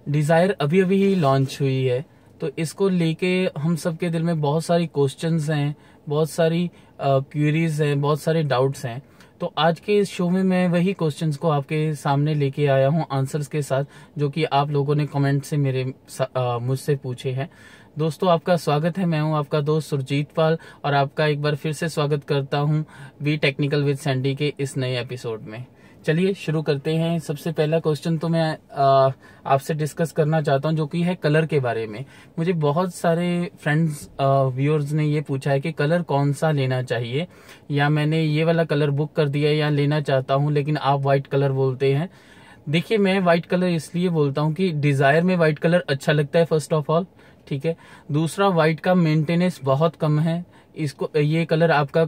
Dzire अभी अभी ही launch हुई है, तो इसको लेके हम सबके दिल में बहुत सारी क्वेश्चंस हैं, बहुत सारी क्यूरीज हैं, बहुत सारे डाउट्स हैं। तो आज के इस शो में मैं वही क्वेश्चंस को आपके सामने लेके आया हूं आंसर्स के साथ, जो कि आप लोगों ने कमेंट से मुझसे पूछे हैं। दोस्तों, आपका स्वागत है। मैं हूं आपका दोस्त सुरजीत पाल और आपका एक बार फिर से स्वागत करता हूं वी टेक्निकल विद सैंडी के इस नए एपिसोड में। चलिए शुरू करते हैं। सबसे पहला क्वेश्चन तो मैं आपसे डिस्कस करना चाहता हूं, जो कि है कलर के बारे में। मुझे बहुत सारे फ्रेंड्स व्यूअर्स ने ये पूछा है कि कलर कौन सा लेना चाहिए, या मैंने ये वाला कलर बुक कर दिया या लेना चाहता हूं लेकिन आप व्हाइट कलर बोलते हैं। देखिए, मैं व्हाइट कलर इसलिए बोलता हूं कि डिजायर में व्हाइट कलर अच्छा लगता है, फर्स्ट ऑफ ऑल, ठीक है। दूसरा, व्हाइट का मेंटेनेंस बहुत कम है। इसको ये कलर आपका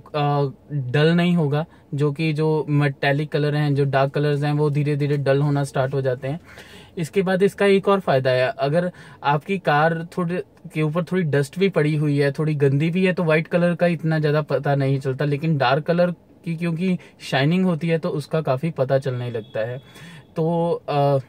डल नहीं होगा, जो कि जो मेटेलिक कलर हैं, जो डार्क कलर्स हैं, वो धीरे धीरे डल होना स्टार्ट हो जाते हैं। इसके बाद इसका एक और फायदा है, अगर आपकी कार थोड़े के ऊपर थोड़ी डस्ट भी पड़ी हुई है, थोड़ी गंदी भी है, तो व्हाइट कलर का इतना ज्यादा पता नहीं चलता, लेकिन डार्क कलर की क्योंकि शाइनिंग होती है तो उसका काफी पता चलने लगता है। तो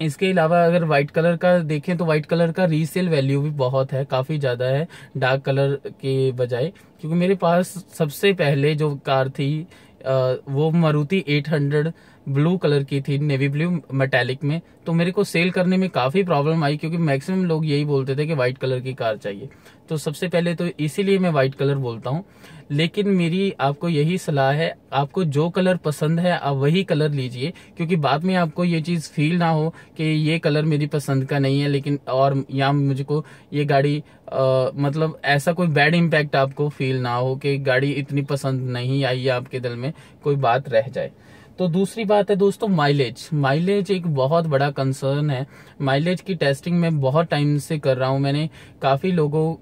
इसके अलावा अगर व्हाइट कलर का देखें तो व्हाइट कलर का रीसेल वैल्यू भी बहुत है, काफी ज्यादा है डार्क कलर के बजाय। क्योंकि मेरे पास सबसे पहले जो कार थी वो मारुति 800 ब्लू कलर की थी, नेवी ब्लू मेटालिक में। तो मेरे को सेल करने में काफी प्रॉब्लम आई, क्योंकि मैक्सिमम लोग यही बोलते थे कि व्हाइट कलर की कार चाहिए। तो सबसे पहले तो इसीलिए मैं व्हाइट कलर बोलता हूँ। लेकिन मेरी आपको यही सलाह है, आपको जो कलर पसंद है आप वही कलर लीजिए, क्योंकि बाद में आपको ये चीज फील ना हो कि ये कलर मेरी पसंद का नहीं है, लेकिन और या मुझको ये गाड़ी मतलब ऐसा कोई बैड इम्पैक्ट आपको फील ना हो कि गाड़ी इतनी पसंद नहीं आई है, आपके दिल में कोई बात रह जाए। तो दूसरी बात है दोस्तों, माइलेज। माइलेज एक बहुत बड़ा कंसर्न है। माइलेज की टेस्टिंग मैं बहुत टाइम से कर रहा हूं। मैंने काफी लोगों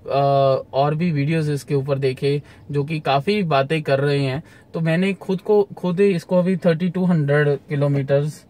और भी वीडियोस इसके ऊपर देखे जो कि काफी बातें कर रहे हैं। तो मैंने खुद इसको अभी 3200 किलोमीटर्स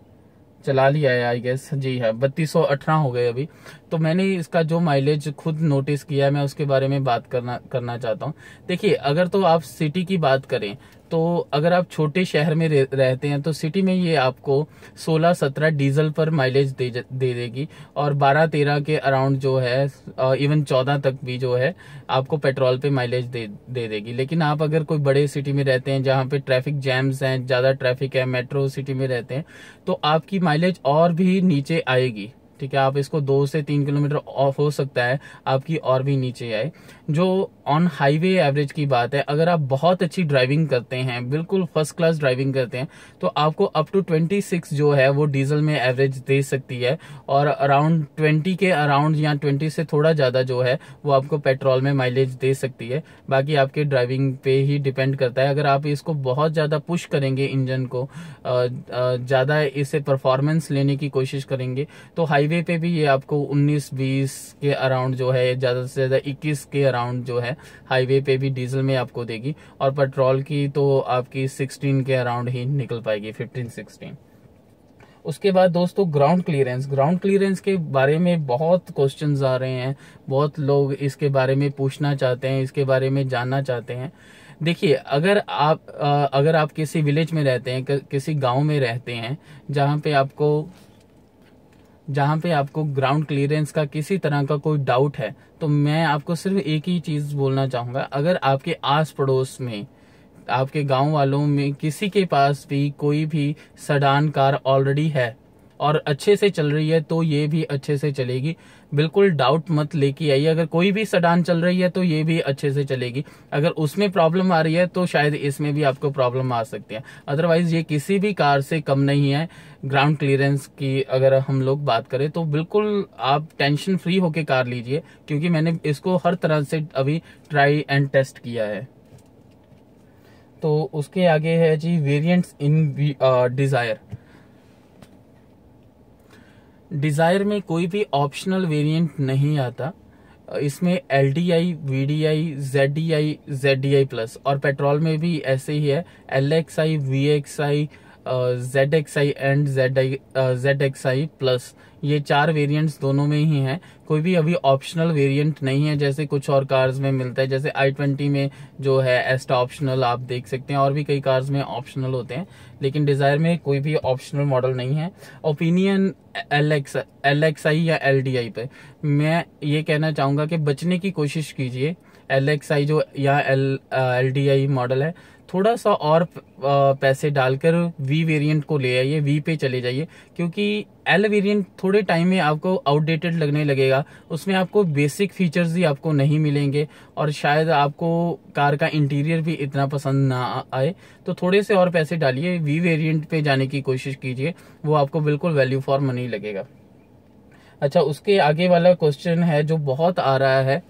चला लिया है, आई गेस। जी हाँ, 3218 हो गए अभी। तो मैंने इसका जो माइलेज खुद नोटिस किया है, मैं उसके बारे में बात करना चाहता हूँ। देखिए, अगर तो आप सिटी की बात करें, तो अगर आप छोटे शहर में रहते हैं तो सिटी में ये आपको 16-17 डीजल पर माइलेज दे देगी, और 12-13 के अराउंड जो है, इवन 14 तक भी जो है आपको पेट्रोल पे माइलेज दे देगी। लेकिन आप अगर कोई बड़े सिटी में रहते हैं जहां पे ट्रैफिक जैम्स हैं, ज्यादा ट्रैफिक है, मेट्रो सिटी में रहते हैं, तो आपकी माइलेज और भी नीचे आएगी, ठीक है। आप इसको 2 से 3 किलोमीटर ऑफ हो सकता है आपकी और भी नीचे आए। जो ऑन हाईवे एवरेज की बात है, अगर आप बहुत अच्छी ड्राइविंग करते हैं, बिल्कुल फर्स्ट क्लास ड्राइविंग करते हैं, तो आपको अप टू 26 जो है वो डीजल में एवरेज दे सकती है, और अराउंड 20 के अराउंड या 20 से थोड़ा ज्यादा जो है वो आपको पेट्रोल में माइलेज दे सकती है। बाकी आपके ड्राइविंग पे ही डिपेंड करता है। अगर आप इसको बहुत ज्यादा पुश करेंगे, इंजन को ज्यादा इसे परफॉर्मेंस लेने की कोशिश करेंगे, तो हाईवे पे भी ये आपको 19-20 के अराउंड जो है, ज्यादा से ज्यादा 21 के अराउंड जो है हाईवे पे भी डीजल में आपको देगी, और पेट्रोल की तो आपकी 16 के अराउंड ही निकल पाएगी, 15-16। उसके बाद दोस्तों, ग्राउंड क्लियरेंस। ग्राउंड क्लियरेंस के बारे में बहुत क्वेश्चंस आ रहे हैं, बहुत लोग इसके बारे में पूछना चाहते हैं, इसके बारे में जानना चाहते हैं। देखिए, अगर आप किसी विलेज में रहते हैं, किसी गांव में रहते हैं, जहां पे आपको ग्राउंड क्लियरेंस का किसी तरह का कोई डाउट है, तो मैं आपको सिर्फ एक ही चीज बोलना चाहूंगा। अगर आपके आस पड़ोस में, आपके गांव वालों में किसी के पास भी कोई भी सेडान कार ऑलरेडी है और अच्छे से चल रही है, तो ये भी अच्छे से चलेगी। बिल्कुल डाउट मत लेके आइए। अगर कोई भी सेडान चल रही है तो ये भी अच्छे से चलेगी। अगर उसमें प्रॉब्लम आ रही है तो शायद इसमें भी आपको प्रॉब्लम आ सकती है। अदरवाइज ये किसी भी कार से कम नहीं है ग्राउंड क्लियरेंस की। अगर हम लोग बात करें तो बिल्कुल आप टेंशन फ्री होके कार लीजिए, क्योंकि मैंने इसको हर तरह से अभी ट्राई एंड टेस्ट किया है। तो उसके आगे है जी वेरिएंट्स इन डिजायर। डिजायर में कोई भी ऑप्शनल वेरिएंट नहीं आता। इसमें LDI, VDI, ZDI, ZDI plus, और पेट्रोल में भी ऐसे ही है, LXI, VXI, ZXi and ZXi plus, ये 4 वेरिएंट्स दोनों में ही हैं। कोई भी अभी ऑप्शनल वेरिएंट नहीं है जैसे कुछ और कार्स में मिलता है, जैसे i20 में जो है एस्टा ऑप्शनल आप देख सकते हैं, और भी कई कार्स में ऑप्शनल होते हैं, लेकिन डिजायर में कोई भी ऑप्शनल मॉडल नहीं है। ओपिनियन LXi या LDI पे मैं ये कहना चाहूंगा कि बचने की कोशिश कीजिए। LXi जो या LDI मॉडल है, थोड़ा सा और पैसे डालकर V वेरिएंट को ले आइए, V पे चले जाइए, क्योंकि L वेरिएंट थोड़े टाइम में आपको आउटडेटेड लगने लगेगा। उसमें आपको बेसिक फीचर्स ही आपको नहीं मिलेंगे, और शायद आपको कार का इंटीरियर भी इतना पसंद ना आए। तो थोड़े से और पैसे डालिए, V वेरिएंट पे जाने की कोशिश कीजिए, वो आपको बिल्कुल वैल्यू फॉर मनी लगेगा। अच्छा, उसके आगे वाला क्वेश्चन है जो बहुत आ रहा है,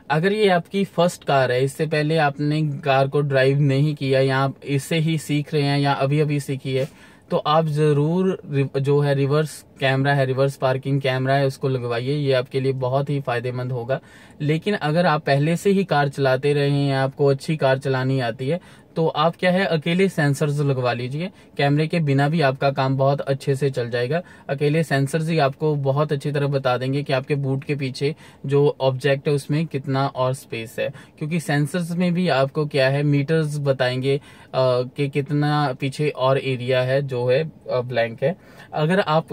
अगर ये आपकी फर्स्ट कार है, इससे पहले आपने कार को ड्राइव नहीं किया या आप इससे ही सीख रहे हैं या अभी अभी सीखी है, तो आप जरूर जो है रिवर्स कैमरा है, रिवर्स पार्किंग कैमरा है, उसको लगवाइए। ये आपके लिए बहुत ही फायदेमंद होगा। लेकिन अगर आप पहले से ही कार चलाते रहे हैं या आपको अच्छी कार चलानी आती है, तो आप क्या है अकेले सेंसर्स लगवा लीजिए। कैमरे के बिना भी आपका काम बहुत अच्छे से चल जाएगा। अकेले सेंसर्स ही आपको बहुत अच्छी तरह बता देंगे कि आपके बूट के पीछे जो ऑब्जेक्ट है उसमें कितना और स्पेस है, क्योंकि सेंसर्स में भी आपको क्या है मीटर्स बताएंगे कि कितना पीछे और एरिया है जो है ब्लैंक है। अगर आप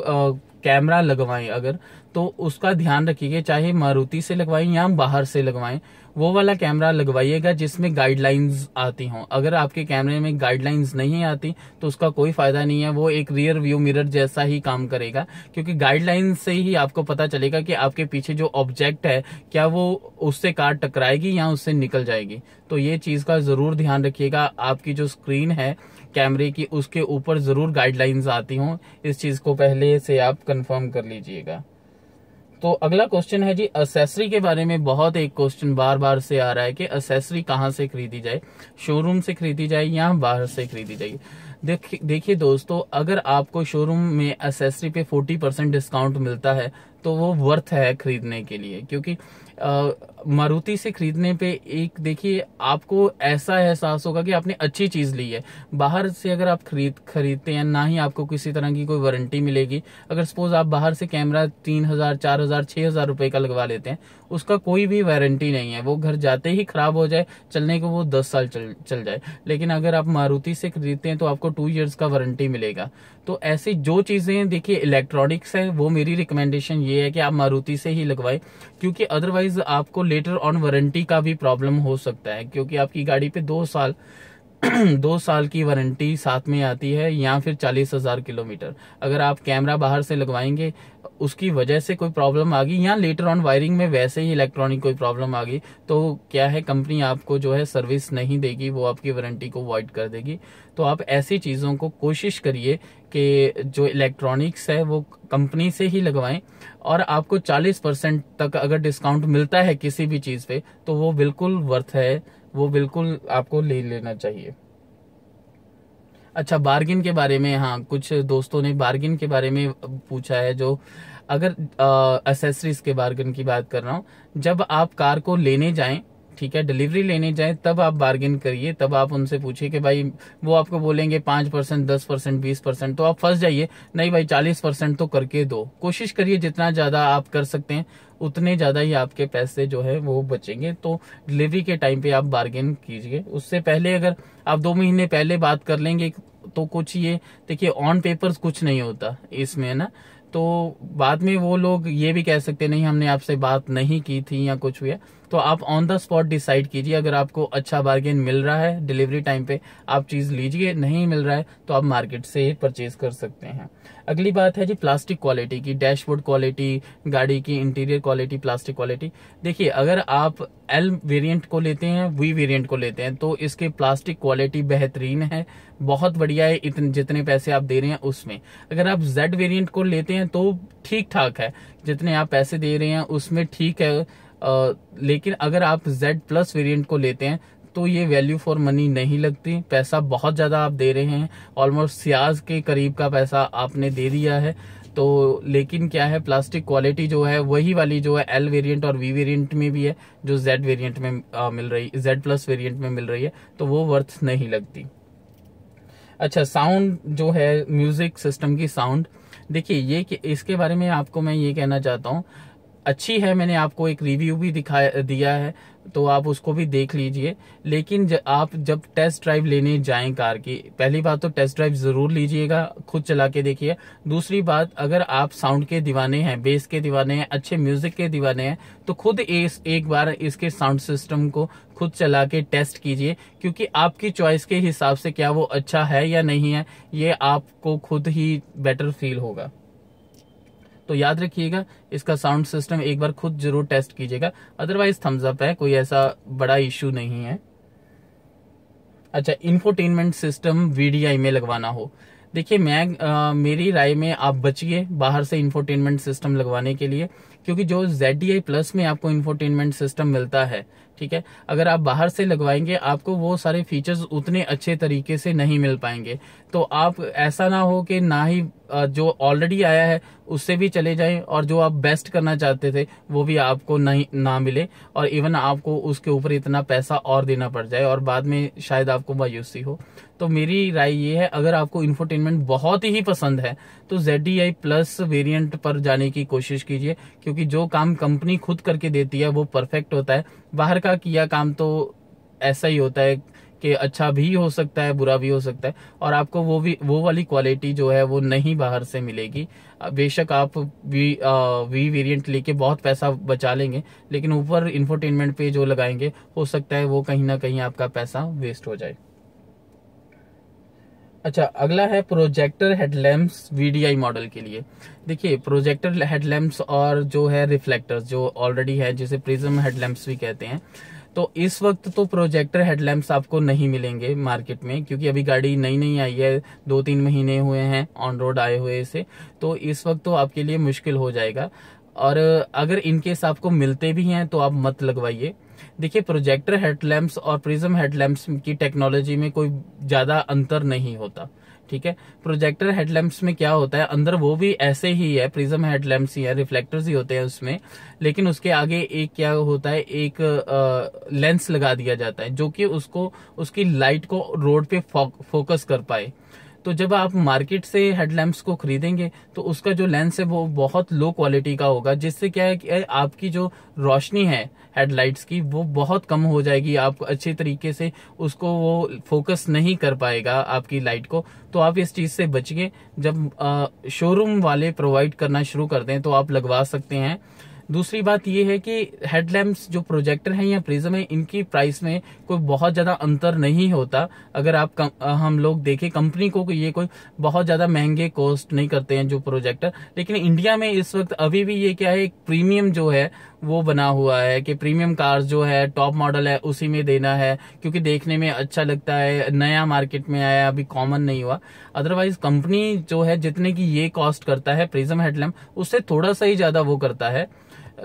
कैमरा लगवाएं अगर, तो उसका ध्यान रखिए, चाहे मारुति से लगवाएं या बाहर से लगवाएं, वो वाला कैमरा लगवाइएगा जिसमें गाइडलाइंस आती हों। अगर आपके कैमरे में गाइडलाइंस नहीं आती तो उसका कोई फायदा नहीं है, वो एक रियर व्यू मिरर जैसा ही काम करेगा, क्योंकि गाइडलाइंस से ही आपको पता चलेगा कि आपके पीछे जो ऑब्जेक्ट है क्या वो उससे कार टकराएगी या उससे निकल जाएगी। तो ये चीज का जरूर ध्यान रखिएगा। आपकी जो स्क्रीन है कैमरे की, उसके ऊपर जरूर गाइडलाइंस आती हों, इस चीज को पहले से आप कंफर्म कर लीजिएगा। तो अगला क्वेश्चन है जी एक्सेसरी के बारे में। बहुत एक क्वेश्चन बार बार से आ रहा है कि एक्सेसरी कहाँ से खरीदी जाए, शोरूम से खरीदी जाए या बाहर से खरीदी जाए। देखिए दोस्तों, अगर आपको शोरूम में एक्सेसरी पे 40% डिस्काउंट मिलता है तो वो वर्थ है खरीदने के लिए, क्योंकि मारुति से खरीदने पे एक देखिए आपको ऐसा एहसास होगा कि आपने अच्छी चीज ली है। बाहर से अगर आप खरीदते हैं, ना ही आपको किसी तरह की कोई वारंटी मिलेगी। अगर सपोज आप बाहर से कैमरा 3000, 4000, 6000 रुपए का लगवा लेते हैं, उसका कोई भी वारंटी नहीं है, वो घर जाते ही खराब हो जाए, चलने को वो 10 साल चल जाए। लेकिन अगर आप मारुति से खरीदते हैं तो आपको 2 इयर्स का वारंटी मिलेगा। तो ऐसी जो चीजें देखिए इलेक्ट्रॉनिक्स है, वो मेरी रिकमेंडेशन ये है कि आप मारुति से ही लगवाएं, क्योंकि अदरवाइज आपको लेटर ऑन वारंटी का भी प्रॉब्लम हो सकता है, क्योंकि आपकी गाड़ी पे 2 साल 2 साल की वारंटी साथ में आती है, या फिर 40,000 किलोमीटर। अगर आप कैमरा बाहर से लगवाएंगे, उसकी वजह से कोई प्रॉब्लम आ गई, या लेटर ऑन वायरिंग में वैसे ही इलेक्ट्रॉनिक कोई प्रॉब्लम आ गई, तो क्या है कंपनी आपको जो है सर्विस नहीं देगी, वो आपकी वारंटी को वॉइड कर देगी। तो आप ऐसी चीजों को कोशिश करिए कि जो इलेक्ट्रॉनिक्स है वो कंपनी से ही लगवाएं, और आपको 40% तक अगर डिस्काउंट मिलता है किसी भी चीज पे तो वो बिल्कुल वर्थ है, वो बिल्कुल आपको ले लेना चाहिए। अच्छा, बार्गिन के बारे में, हाँ कुछ दोस्तों ने बार्गिन के बारे में पूछा है। जो अगर एक्सेसरीज के बार्गिन की बात कर रहा हूँ, जब आप कार को लेने जाएं, ठीक है, डिलीवरी लेने जाएं, तब आप बार्गिन करिए। तब आप उनसे पूछिए कि भाई, वो आपको बोलेंगे 5%, 10%, 20%, तो आप फंस जाइए। नहीं भाई 40% तो करके दो। कोशिश करिए जितना ज्यादा आप कर सकते हैं उतने ज्यादा ही आपके पैसे जो है वो बचेंगे। तो डिलीवरी के टाइम पे आप बार्गेन कीजिए। उससे पहले अगर आप 2 महीने पहले बात कर लेंगे तो कुछ ये देखिए ऑन पेपर्स कुछ नहीं होता इसमें ना, तो बाद में वो लोग ये भी कह सकते नहीं हमने आपसे बात नहीं की थी या कुछ हुआ। तो आप ऑन द स्पॉट डिसाइड कीजिए। अगर आपको अच्छा बार्गेन मिल रहा है डिलीवरी टाइम पे, आप चीज लीजिए, नहीं मिल रहा है तो आप मार्केट से परचेज कर सकते हैं। अगली बात है जी प्लास्टिक क्वालिटी की, डैशबोर्ड क्वालिटी, गाड़ी की इंटीरियर क्वालिटी, प्लास्टिक क्वालिटी। देखिए अगर आप एल वेरिएंट को लेते हैं, वी वेरिएंट को लेते हैं, तो इसके प्लास्टिक क्वालिटी बेहतरीन है, बहुत बढ़िया है इतने जितने पैसे आप दे रहे हैं उसमें। अगर आप जेड वेरिएंट को लेते हैं तो ठीक ठाक है, जितने आप पैसे दे रहे हैं उसमें ठीक है। लेकिन अगर आप जेड प्लस वेरिएंट को लेते हैं तो ये वैल्यू फॉर मनी नहीं लगती, पैसा बहुत ज्यादा आप दे रहे हैं, ऑलमोस्ट सियाज के करीब का पैसा आपने दे दिया है। तो लेकिन क्या है, प्लास्टिक क्वालिटी जो है वही वाली जो है एल वेरिएंट और वी वेरिएंट में भी है, जो जेड वेरिएंट में मिल रही, जेड प्लस वेरिएंट में मिल रही है, तो वो वर्थ नहीं लगती। अच्छा, साउंड जो है, म्यूजिक सिस्टम की साउंड, देखिए ये इसके बारे में आपको मैं ये कहना चाहता हूँ, अच्छी है। मैंने आपको एक रिव्यू भी दिया है, तो आप उसको भी देख लीजिए। लेकिन आप जब टेस्ट ड्राइव लेने जाएं कार की, पहली बात तो टेस्ट ड्राइव जरूर लीजिएगा, खुद चला के देखिए। दूसरी बात, अगर आप साउंड के दीवाने हैं, बेस के दीवाने हैं, अच्छे म्यूजिक के दीवाने हैं, तो खुद एक बार इसके साउंड सिस्टम को खुद चला के टेस्ट कीजिए, क्योंकि आपकी चॉइस के हिसाब से क्या वो अच्छा है या नहीं है, ये आपको खुद ही बेटर फील होगा। तो याद रखिएगा, इसका साउंड सिस्टम एक बार खुद जरूर टेस्ट कीजिएगा, अदरवाइज थम्स अप है, कोई ऐसा बड़ा इश्यू नहीं है। अच्छा, इंफोटेनमेंट सिस्टम वीडीआई में लगवाना हो, देखिए मेरी राय में आप बचिए बाहर से इंफोटेनमेंट सिस्टम लगवाने के लिए, क्योंकि जो ZDI प्लस में आपको इंफोटेनमेंट सिस्टम मिलता है, ठीक है, अगर आप बाहर से लगवाएंगे आपको वो सारे फीचर्स उतने अच्छे तरीके से नहीं मिल पाएंगे। तो आप ऐसा ना हो कि ना ही जो ऑलरेडी आया है उससे भी चले जाएं, और जो आप बेस्ट करना चाहते थे वो भी आपको ना मिले, और इवन आपको उसके ऊपर इतना पैसा और देना पड़ जाए, और बाद में शायद आपको मायूसी हो। तो मेरी राय ये है, अगर आपको इंफोटेनमेंट बहुत ही पसंद है तो ZDI प्लस वेरिएंट पर जाने की कोशिश कीजिए, क्योंकि जो काम कंपनी खुद करके देती है वो परफेक्ट होता है। बाहर का किया काम तो ऐसा ही होता है कि अच्छा भी हो सकता है, बुरा भी हो सकता है, और आपको वो वाली क्वालिटी जो है वो नहीं बाहर से मिलेगी। बेशक आप वी वेरिएंट लेके बहुत पैसा बचा लेंगे, लेकिन ऊपर इंफोटेनमेंट पे जो लगाएंगे हो सकता है वो कहीं ना कहीं आपका पैसा वेस्ट हो जाए। अच्छा, अगला है प्रोजेक्टर हेडलैम्प्स VDI मॉडल के लिए। देखिए, प्रोजेक्टर हेडलैम्प्स और जो है रिफ्लेक्टर्स जो ऑलरेडी है, जिसे प्रिज्म हेडलैम्प्स भी कहते हैं, तो इस वक्त तो प्रोजेक्टर हेडलैम्प्स आपको नहीं मिलेंगे मार्केट में, क्योंकि अभी गाड़ी नई आई है, 2-3 महीने हुए हैं ऑन रोड आए हुए इसे, तो इस वक्त तो आपके लिए मुश्किल हो जाएगा। और अगर इनकेस आपको मिलते भी हैं तो आप मत लगवाइए। देखिए, प्रोजेक्टर हेडलैम्प्स और प्रिज्म हेडलैम्प्स की टेक्नोलॉजी में कोई ज्यादा अंतर नहीं होता, ठीक है। प्रोजेक्टर हेडलैम्प्स में क्या होता है, अंदर वो भी ऐसे ही है, प्रिज्म हेडलैम्प्स ही है, रिफ्लेक्टर्स ही होते हैं उसमें, लेकिन उसके आगे एक क्या होता है, एक लेंस लगा दिया जाता है, जो कि उसकी लाइट को रोड पे फोकस कर पाए। तो जब आप मार्केट से हेडलैम्प्स को खरीदेंगे तो उसका जो लेंस है वो बहुत लो क्वालिटी का होगा, जिससे क्या है कि आपकी जो रोशनी है हेडलाइट्स की वो बहुत कम हो जाएगी, आप अच्छे तरीके से उसको वो फोकस नहीं कर पाएगा आपकी लाइट को। तो आप इस चीज से बचिए। जब शोरूम वाले प्रोवाइड करना शुरू कर दें तो आप लगवा सकते हैं। दूसरी बात यह है कि हेडलैम्प्स जो प्रोजेक्टर हैं या प्रिज्म है, इनकी प्राइस में कोई बहुत ज्यादा अंतर नहीं होता। अगर हम लोग देखें, कंपनी को ये कोई बहुत ज्यादा महंगे कॉस्ट नहीं करते हैं जो प्रोजेक्टर, लेकिन इंडिया में इस वक्त अभी भी ये क्या है, एक प्रीमियम जो है वो बना हुआ है कि प्रीमियम कार्स जो है, टॉप मॉडल है, उसी में देना है, क्योंकि देखने में अच्छा लगता है, नया मार्केट में आया, अभी कॉमन नहीं हुआ। अदरवाइज कंपनी जो है जितने की ये कॉस्ट करता है प्रिज्म हेडलैम्प, उससे थोड़ा सा ही ज्यादा वो करता है,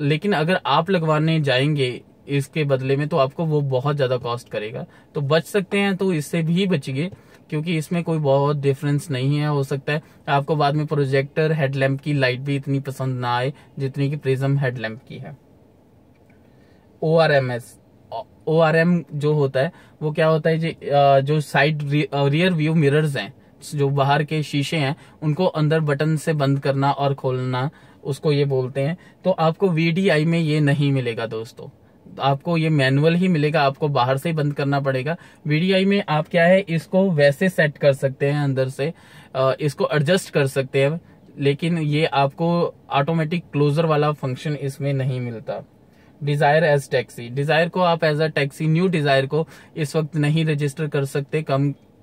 लेकिन अगर आप लगवाने जाएंगे इसके बदले में तो आपको वो बहुत ज्यादा कॉस्ट करेगा। तो बच सकते हैं तो इससे भी बचिए, क्योंकि इसमें कोई बहुत डिफरेंस नहीं है। हो सकता है आपको बाद में प्रोजेक्टर हेडलैम्प की लाइट भी इतनी पसंद ना आए जितनी कि प्रिज्म हेडलैम्प की है। ORM जो होता है वो क्या होता है, जो साइड रियर व्यू मिरर्स हैं, जो बाहर के शीशे हैं, उनको अंदर बटन से बंद करना और खोलना, उसको ये बोलते हैं। तो आपको VDI में ये नहीं मिलेगा दोस्तों, आपको ये मैनुअल ही मिलेगा, आपको बाहर से ही बंद करना पड़ेगा। VDI में आप क्या है, इसको वैसे सेट कर सकते हैं, अंदर से इसको एडजस्ट कर सकते हैं, लेकिन ये आपको ऑटोमेटिक क्लोजर वाला फंक्शन इसमें नहीं मिलता। डिजायर एज टैक्सी, डिजायर को आप as a taxi, new Dzire को इस वक्त नहीं रजिस्टर कर सकते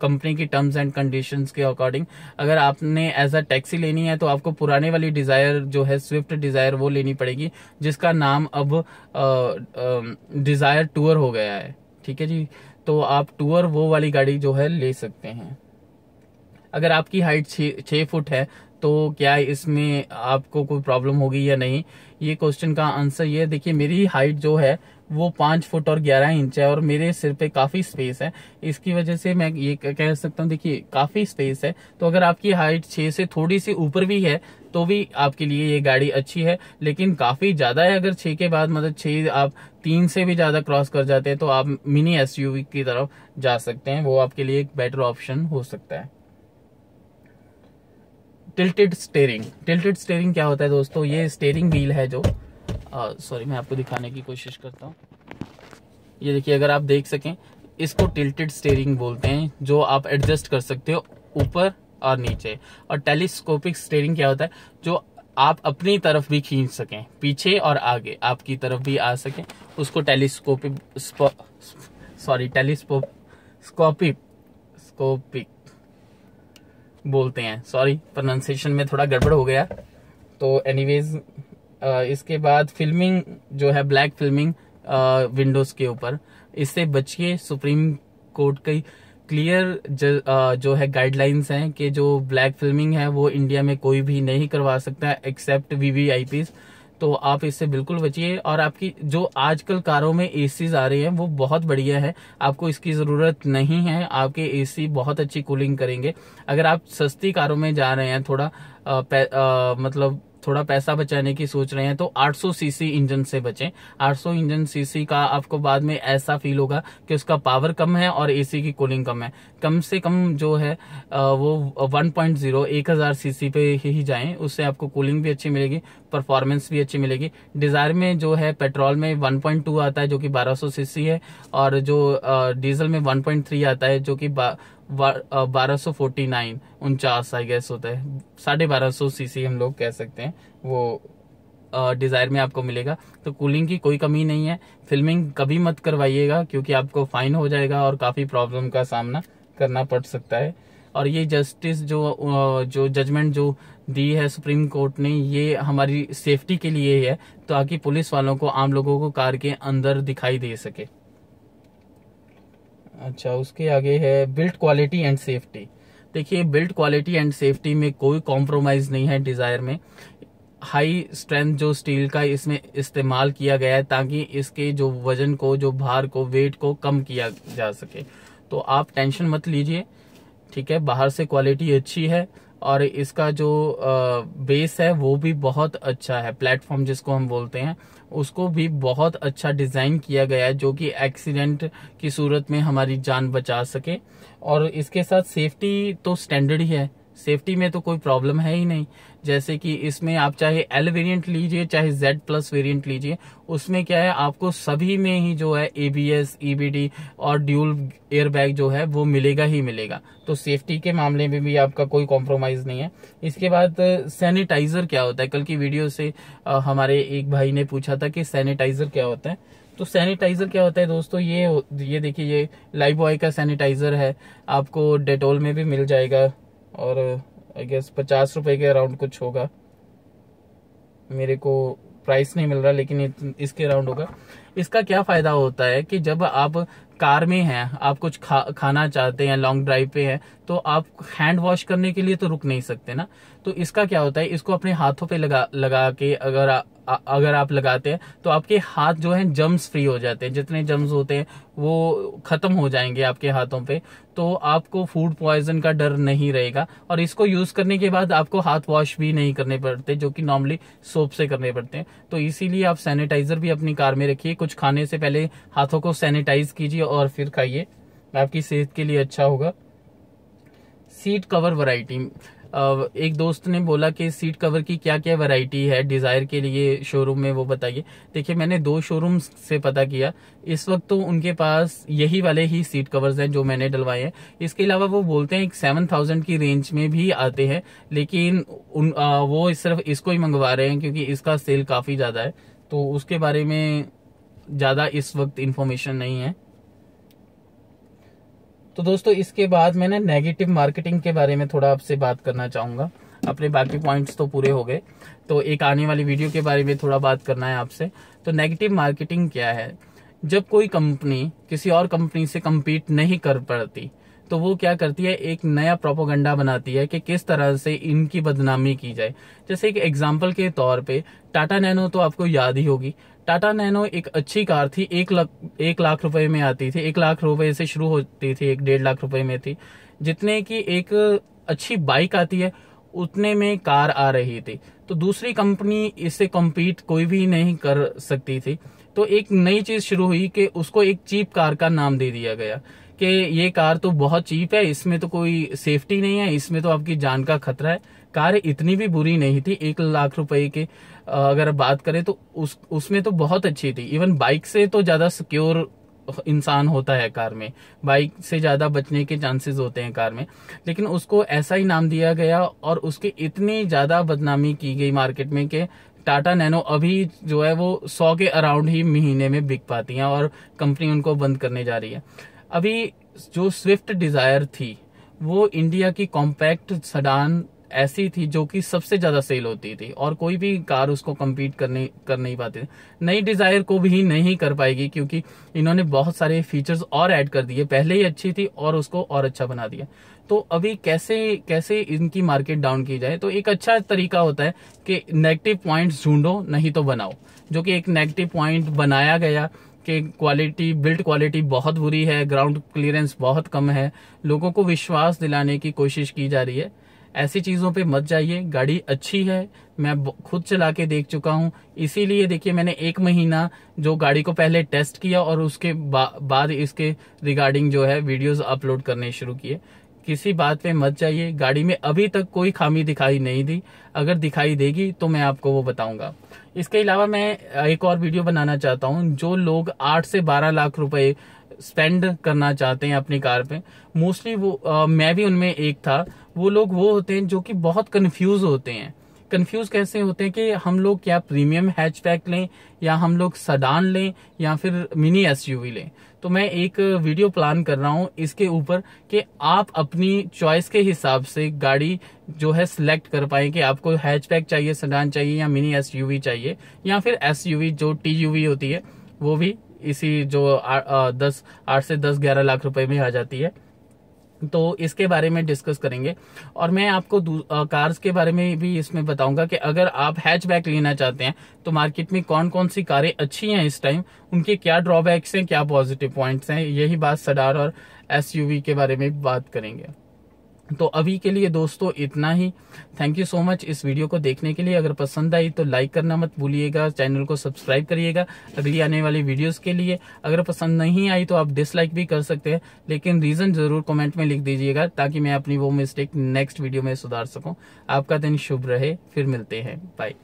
कंपनी की टर्म्स एंड कंडीशंस के अकॉर्डिंग। अगर आपने एज अ टैक्सी लेनी है तो आपको पुराने वाली डिजायर जो है, स्विफ्ट डिजायर, वो लेनी पड़ेगी, जिसका नाम अब डिजायर टूर हो गया है, ठीक है जी। तो आप टूर वो वाली गाड़ी जो है ले सकते हैं। अगर आपकी हाइट 6 फुट है तो क्या इसमें आपको कोई प्रॉब्लम होगी या नहीं, ये क्वेश्चन का आंसर ये देखिए, मेरी हाइट जो है वो 5 फुट और 11 इंच है और मेरे सिर पे काफी स्पेस है, इसकी वजह से मैं ये कह सकता हूँ, देखिए काफी स्पेस है। तो अगर आपकी हाइट 6 से थोड़ी सी ऊपर भी है तो भी आपके लिए ये गाड़ी अच्छी है, लेकिन काफी ज्यादा है अगर 6 के बाद, मतलब 6 आप 3 से भी ज्यादा क्रॉस कर जाते हैं तो आप मिनी एसयूवी की तरफ जा सकते हैं, वो आपके लिए एक बेटर ऑप्शन हो सकता है। टिल्टेड स्टेयरिंग, टिल्टेड स्टेयरिंग क्या होता है दोस्तों, ये स्टेयरिंग व्हील है जो सॉरी मैं आपको दिखाने की कोशिश करता हूँ। ये देखिए, अगर आप देख सकें, इसको टिल्टेड स्टेयरिंग बोलते हैं, जो आप एडजस्ट कर सकते हो ऊपर और नीचे। और टेलीस्कोपिक स्टेयरिंग क्या होता है, जो आप अपनी तरफ भी खींच सकें, पीछे और आगे आपकी तरफ भी आ सकें, उसको टेलीस्कोपिक बोलते हैं। सॉरी, प्रोनाउंसिएशन में थोड़ा गड़बड़ हो गया। तो एनीवेज इसके बाद फिल्मिंग जो है, ब्लैक फिल्मिंग विंडोज के ऊपर, इससे बचिए। सुप्रीम कोर्ट की क्लियर जो है गाइडलाइंस हैं कि जो ब्लैक फिल्मिंग है वो इंडिया में कोई भी नहीं करवा सकता एक्सेप्ट वीवीआईपीज, तो आप इससे बिल्कुल बचिए। और आपकी जो आजकल कारों में एसीज आ रही हैं वो बहुत बढ़िया है, आपको इसकी जरूरत नहीं है, आपके एसी बहुत अच्छी कूलिंग करेंगे। अगर आप सस्ती कारों में जा रहे हैं, मतलब थोड़ा पैसा बचाने की सोच रहे हैं, तो 800 सीसी इंजन से बचें। 800 इंजन सीसी का आपको बाद में ऐसा फील होगा कि उसका पावर कम है और एसी की कूलिंग कम है। कम से कम जो है वो 1.0 1000 सीसी पे ही जाएं, उससे आपको कूलिंग भी अच्छी मिलेगी, परफॉर्मेंस भी अच्छी मिलेगी। डिजायर में जो है पेट्रोल में 1.2 आता है जो कि 1200 सीसी है, और जो डीजल में 1.3 आता है जो कि 1249 आई गेस होता है, 1250 सीसी हम लोग कह सकते हैं, वो डिजायर में आपको मिलेगा। तो कूलिंग की कोई कमी नहीं है। फिल्मिंग कभी मत करवाइएगा क्योंकि आपको फाइन हो जाएगा और काफी प्रॉब्लम का सामना करना पड़ सकता है। और ये जस्टिस जो जजमेंट जो दी है सुप्रीम कोर्ट ने, ये हमारी सेफ्टी के लिए है, ताकि पुलिस वालों को, आम लोगों को कार के अंदर दिखाई दे सके। अच्छा, उसके आगे है बिल्ड क्वालिटी एंड सेफ्टी। देखिए, बिल्ड क्वालिटी एंड सेफ्टी में कोई कॉम्प्रोमाइज नहीं है। डिजायर में हाई स्ट्रेंथ जो स्टील का इसमें इस्तेमाल किया गया है, ताकि इसके जो वजन को, जो भार को, वेट को कम किया जा सके। तो आप टेंशन मत लीजिए, ठीक है। बाहर से क्वालिटी अच्छी है और इसका जो बेस है वो भी बहुत अच्छा है। प्लेटफॉर्म जिसको हम बोलते हैं, उसको भी बहुत अच्छा डिजाइन किया गया है, जो कि एक्सीडेंट की सूरत में हमारी जान बचा सके। और इसके साथ सेफ्टी तो स्टैंडर्ड ही है, सेफ्टी में तो कोई प्रॉब्लम है ही नहीं। जैसे कि इसमें आप चाहे एल वेरिएंट लीजिए चाहे Z+ वेरिएंट लीजिए, उसमें क्या है, आपको सभी में ही जो है ABS, EBD और ड्यूल एयरबैग जो है वो मिलेगा ही मिलेगा। तो सेफ्टी के मामले में भी आपका कोई कॉम्प्रोमाइज नहीं है। इसके बाद सैनिटाइजर क्या होता है, कल की वीडियो से हमारे एक भाई ने पूछा था कि सैनिटाइजर क्या होता है। तो सैनिटाइजर क्या होता है दोस्तों, ये देखिए, ये लाइफबॉय का सैनिटाइजर है, आपको डेटोल में भी मिल जाएगा और आई गेस 50 रुपए के अराउंड कुछ होगा, मेरे को प्राइस नहीं मिल रहा लेकिन इसके अराउंड होगा। इसका क्या फायदा होता है कि जब आप कार में हैं, आप कुछ खाना चाहते हैं, लॉन्ग ड्राइव पे हैं, तो आप हैंड वॉश करने के लिए तो रुक नहीं सकते ना। तो इसका क्या होता है, इसको अपने हाथों पे लगा के अगर आप लगाते हैं तो आपके हाथ जो है जर्म्स फ्री हो जाते हैं, जितने जर्म्स होते हैं वो खत्म हो जाएंगे आपके हाथों पे। तो आपको फूड पॉइजन का डर नहीं रहेगा। और इसको यूज करने के बाद आपको हाथ वॉश भी नहीं करने पड़ते, जो कि नॉर्मली सोप से करने पड़ते हैं। तो इसीलिए आप सैनिटाइजर भी अपनी कार में रखिए, कुछ खाने से पहले हाथों को सैनिटाइज कीजिए और फिर खाइए, आपकी सेहत के लिए अच्छा होगा। सीट कवर वैरायटी, एक दोस्त ने बोला कि सीट कवर की क्या क्या वैरायटी है डिजायर के लिए शोरूम में, वो बताइए। देखिए, मैंने 2 शोरूम से पता किया, इस वक्त तो उनके पास यही वाले ही सीट कवर्स हैं जो मैंने डलवाए हैं। इसके अलावा वो बोलते हैं 7000 की रेंज में भी आते हैं, लेकिन वो सिर्फ इसको ही मंगवा रहे हैं क्योंकि इसका सेल काफी ज्यादा है, तो उसके बारे में ज्यादा इस वक्त इंफॉर्मेशन नहीं है। तो दोस्तों, इसके बाद मैं ना नेगेटिव मार्केटिंग के बारे में थोड़ा आपसे बात करना चाहूंगा। अपने बाकी पॉइंट्स तो पूरे हो गए, तो एक आने वाली वीडियो के बारे में थोड़ा बात करना है आपसे। तो नेगेटिव मार्केटिंग क्या है, जब कोई कंपनी किसी और कंपनी से कम्पीट नहीं कर पाती तो वो क्या करती है, एक नया प्रोपोगंडा बनाती है कि किस तरह से इनकी बदनामी की जाए। जैसे एक एग्जाम्पल के तौर पे टाटा नैनो तो आपको याद ही होगी। टाटा नैनो एक अच्छी कार थी, 1 लाख रुपए में आती थी, 1 लाख रुपए से शुरू होती थी, 1-1.5 लाख रुपए में थी। जितने की एक अच्छी बाइक आती है उतने में कार आ रही थी, तो दूसरी कंपनी इससे कम्पीट कोई भी नहीं कर सकती थी। तो एक नई चीज शुरू हुई कि उसको एक चीप कार का नाम दे दिया गया कि ये कार तो बहुत चीप है, इसमें तो कोई सेफ्टी नहीं है, इसमें तो आपकी जान का खतरा है। कार इतनी भी बुरी नहीं थी, 1 लाख रुपए के अगर बात करें तो उसमें तो बहुत अच्छी थी। इवन बाइक से तो ज्यादा सिक्योर इंसान होता है कार में, बाइक से ज्यादा बचने के चांसेस होते हैं कार में, लेकिन उसको ऐसा ही नाम दिया गया और उसकी इतनी ज्यादा बदनामी की गई मार्केट में कि टाटा नैनो अभी जो है वो 100 के अराउंड ही महीने में बिक पाती है और कंपनी उनको बंद करने जा रही है। अभी जो स्विफ्ट डिजायर थी वो इंडिया की कॉम्पैक्ट सेडान ऐसी थी जो कि सबसे ज्यादा सेल होती थी और कोई भी कार उसको कम्पीट कर नहीं पाती थी। नई डिजायर को भी नहीं कर पाएगी क्योंकि इन्होंने बहुत सारे फीचर्स और ऐड कर दिए, पहले ही अच्छी थी और उसको और अच्छा बना दिया। तो अभी कैसे इनकी मार्केट डाउन की जाए, तो एक अच्छा तरीका होता है कि नेगेटिव पॉइंट्स ढूंढो नहीं तो बनाओ, जो कि एक नेगेटिव पॉइंट बनाया गया कि बिल्ड क्वालिटी बहुत बुरी है, ग्राउंड क्लियरेंस बहुत कम है, लोगों को विश्वास दिलाने की कोशिश की जा रही है। ऐसी चीजों पे मत जाइए, गाड़ी अच्छी है, मैं खुद चला के देख चुका हूं, इसीलिए देखिए मैंने 1 महीना जो गाड़ी को पहले टेस्ट किया और उसके बाद इसके रिगार्डिंग जो है वीडियोस अपलोड करने शुरू किए। किसी बात पे मत जाइए, गाड़ी में अभी तक कोई खामी दिखाई नहीं दी, अगर दिखाई देगी तो मैं आपको वो बताऊंगा। इसके अलावा मैं एक और वीडियो बनाना चाहता हूं, जो लोग 8 से 12 लाख रुपए स्पेंड करना चाहते हैं अपनी कार पे, मोस्टली वो मैं भी उनमें एक था। वो लोग वो होते हैं जो कि बहुत कंफ्यूज होते हैं। कंफ्यूज कैसे होते हैं कि हम लोग क्या प्रीमियम हैचबैक लें या हम लोग सेडान लें या फिर मिनी एसयूवी लें। तो मैं एक वीडियो प्लान कर रहा हूं इसके ऊपर कि आप अपनी चॉइस के हिसाब से गाड़ी जो है सिलेक्ट कर पाए कि आपको हैचबैक चाहिए, सेडान चाहिए या मिनी एसयूवी चाहिए या फिर एसयूवी जो टीयूवी होती है वो भी इसी जो 8 से 10-11 लाख रुपए में आ जाती है। तो इसके बारे में डिस्कस करेंगे और मैं आपको कार्स के बारे में भी इसमें बताऊंगा कि अगर आप हैचबैक लेना चाहते हैं तो मार्केट में कौन कौन सी कारें अच्छी हैं इस टाइम, उनके क्या ड्रॉबैक्स हैं, क्या पॉजिटिव पॉइंट्स हैं, यही बात सेडान और एसयूवी के बारे में बात करेंगे। तो अभी के लिए दोस्तों इतना ही। थैंक यू सो मच इस वीडियो को देखने के लिए। अगर पसंद आई तो लाइक करना मत भूलिएगा, चैनल को सब्सक्राइब करिएगा अगली आने वाली वीडियोस के लिए। अगर पसंद नहीं आई तो आप डिसलाइक भी कर सकते हैं, लेकिन रीजन जरूर कमेंट में लिख दीजिएगा ताकि मैं अपनी वो मिस्टेक नेक्स्ट वीडियो में सुधार सकूं। आपका दिन शुभ रहे, फिर मिलते हैं, बाय।